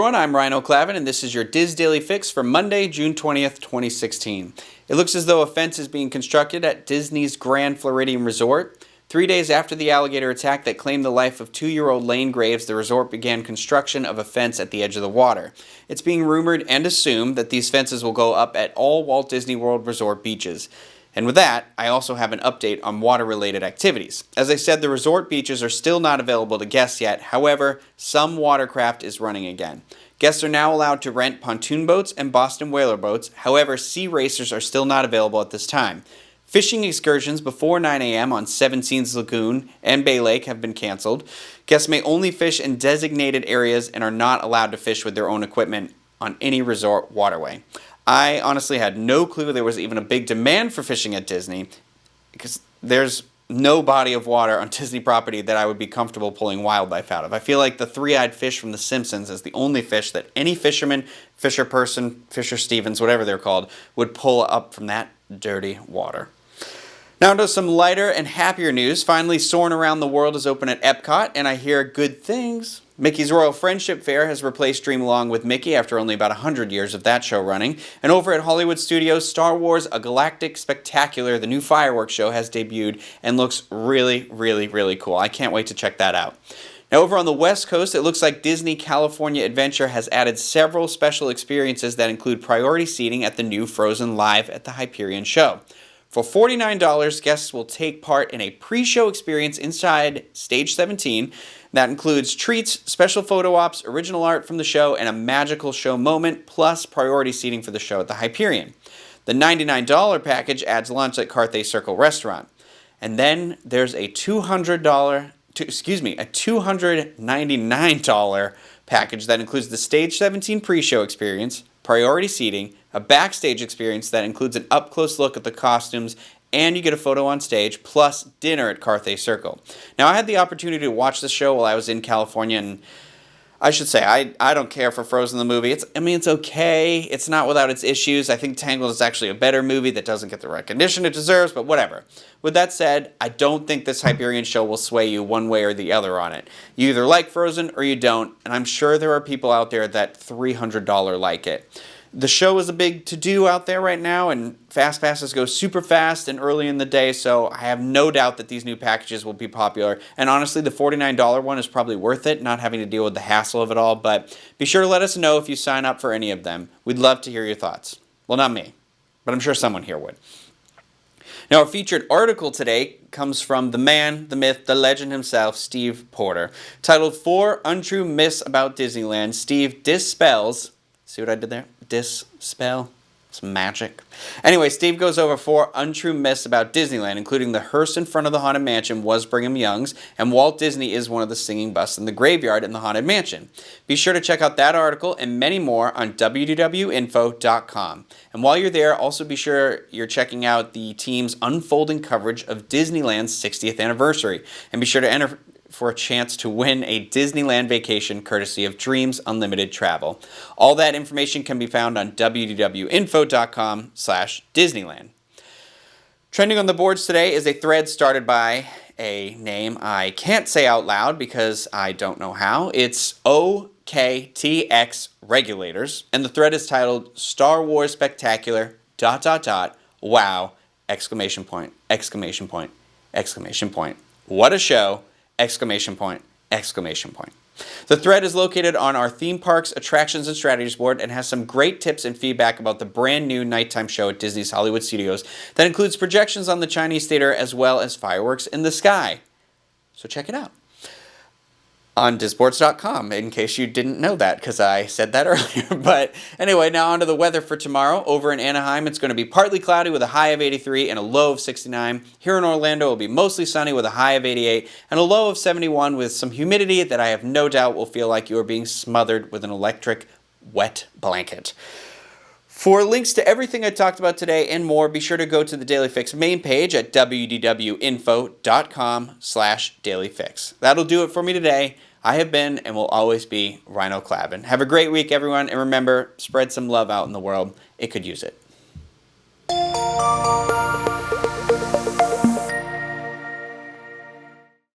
everyone, I'm Rhino Clavin, and this is your Diz Daily Fix for Monday, June 20th, 2016. It looks as though a fence is being constructed at Disney's Grand Floridian Resort. 3 days after the alligator attack that claimed the life of 2-year-old Lane Graves, the resort began construction of a fence at the edge of the water. It's being rumored and assumed that these fences will go up at all Walt Disney World Resort beaches. And with that, I also have an update on water-related activities. As I said, the resort beaches are still not available to guests yet. However, some watercraft is running again. Guests are now allowed to rent pontoon boats and Boston Whaler boats. However, sea racers are still not available at this time. Fishing excursions before 9 a.m. on Seven Seas Lagoon and Bay Lake have been canceled. Guests may only fish in designated areas and are not allowed to fish with their own equipment on any resort waterway. I honestly had no clue there was even a big demand for fishing at Disney, because there's no body of water on Disney property that I would be comfortable pulling wildlife out of. I feel like the three-eyed fish from The Simpsons is the only fish that any fisherman, fisher person, Fisher Stevens, whatever they're called, would pull up from that dirty water. Now to some lighter and happier news. Finally, Soarin' Around the World is open at Epcot, and I hear good things. Mickey's Royal Friendship Fair has replaced Dream Along with Mickey after only about 100 years of that show running. And over at Hollywood Studios, Star Wars A Galactic Spectacular, the new fireworks show, has debuted and looks really, really, really cool. I can't wait to check that out. Now over on the West Coast, it looks like Disney California Adventure has added several special experiences that include priority seating at the new Frozen Live at the Hyperion show. For $49, guests will take part in a pre-show experience inside Stage 17. That includes treats, special photo ops, original art from the show, and a magical show moment, plus priority seating for the show at the Hyperion. The $99 package adds lunch at Carthay Circle Restaurant. And then there's a $299 package that includes the Stage 17 pre-show experience, priority seating, a backstage experience that includes an up-close look at the costumes, and you get a photo on stage, plus dinner at Carthay Circle. Now, I had the opportunity to watch the show while I was in California, and I should say, I don't care for Frozen the movie. It's okay. It's not without its issues. I think Tangled is actually a better movie that doesn't get the recognition it deserves, but whatever. With that said, I don't think this Hyperion show will sway you one way or the other on it. You either like Frozen or you don't, and I'm sure there are people out there that $300 like it. The show is a big to-do out there right now, and Fast Passes go super fast and early in the day, so I have no doubt that these new packages will be popular. And honestly, the $49 one is probably worth it, not having to deal with the hassle of it all, but be sure to let us know if you sign up for any of them. We'd love to hear your thoughts. Well, not me, but I'm sure someone here would. Now, our featured article today comes from the man, the myth, the legend himself, Steve Porter. Titled 4 Untrue Myths About Disneyland, Steve dispels... See what I did there? Dispel. It's magic. Anyway, Steve goes over 4 untrue myths about Disneyland, including the hearse in front of the Haunted Mansion was Brigham Young's, and Walt Disney is one of the singing busts in the graveyard in the Haunted Mansion. Be sure to check out that article and many more on www.info.com. And while you're there, also be sure you're checking out the team's unfolding coverage of Disneyland's 60th anniversary. And be sure to enter for a chance to win a Disneyland vacation courtesy of Dreams Unlimited Travel. All that information can be found on www.info.com/Disneyland. Trending on the boards today is a thread started by a name I can't say out loud because I don't know how. It's OKTX Regulators, and the thread is titled Star Wars Spectacular ... wow! ! What a show! ! The thread is located on our theme parks, attractions, and strategies board and has some great tips and feedback about the brand new nighttime show at Disney's Hollywood Studios that includes projections on the Chinese Theater as well as fireworks in the sky. So check it out on Disboards.com, in case you didn't know that, because I said that earlier. But anyway, now on to the weather for tomorrow. Over in Anaheim, it's going to be partly cloudy with a high of 83 and a low of 69. Here in Orlando, it will be mostly sunny with a high of 88 and a low of 71 with some humidity that I have no doubt will feel like you are being smothered with an electric wet blanket. For links to everything I talked about today and more, be sure to go to the Daily Fix main page at www.info.com/dailyfix. That'll do it for me today. I have been and will always be Rhino Clavin. Have a great week, everyone, and remember, spread some love out in the world. It could use it.